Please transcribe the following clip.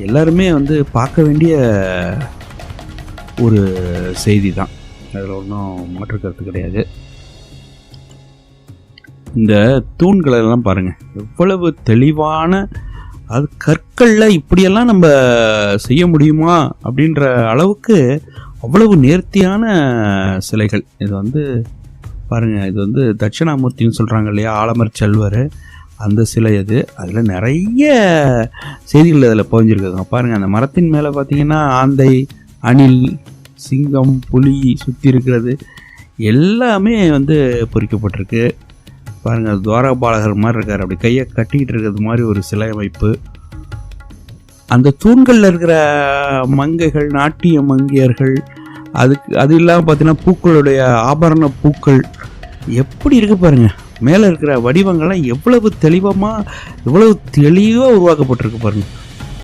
எல்லாருமே வந்து பார்க்க வேண்டிய ஒரு செய்தி தான், அதில் ஒன்றும் மாற்று கருத்து கிடையாது. இந்த தூண்களெல்லாம் பாருங்கள், எவ்வளவு தெளிவான, அது கற்களில் இப்படியெல்லாம் நம்ம செய்ய முடியுமா அப்படின்ற அளவுக்கு அவ்வளவு நேர்த்தியான சிலைகள். இது வந்து பாருங்கள், இது வந்து தட்சிணாமூர்த்தின்னு சொல்கிறாங்க இல்லையா, ஆலமர் செல்வர், அந்த சிலை அது. அதில் நிறைய செய்திகள் அதில் புரிஞ்சிருக்குதுங்க. பாருங்கள், அந்த மரத்தின் மேலே பார்த்தீங்கன்னா ஆந்தை, அணில், சிங்கம், புலி சுற்றி இருக்கிறது எல்லாமே வந்து பொறிக்கப்பட்டிருக்கு. பாருங்கள், துவாரபாலகர் மாதிரி இருக்கார், அப்படி கையை கட்டிக்கிட்டு இருக்கிறது மாதிரி ஒரு சிலை அமைப்பு. அந்த தூண்களில் இருக்கிற மங்கைகள், நாட்டிய மங்கையர்கள், அது இல்லாமல் பார்த்தீங்கன்னா பூக்களுடைய ஆபரண பூக்கள் எப்படி இருக்குது பாருங்கள். மேலே இருக்கிற வடிவங்கள்லாம் எவ்வளவு தெளிவாக உருவாக்கப்பட்டிருக்கு பாருங்கள்.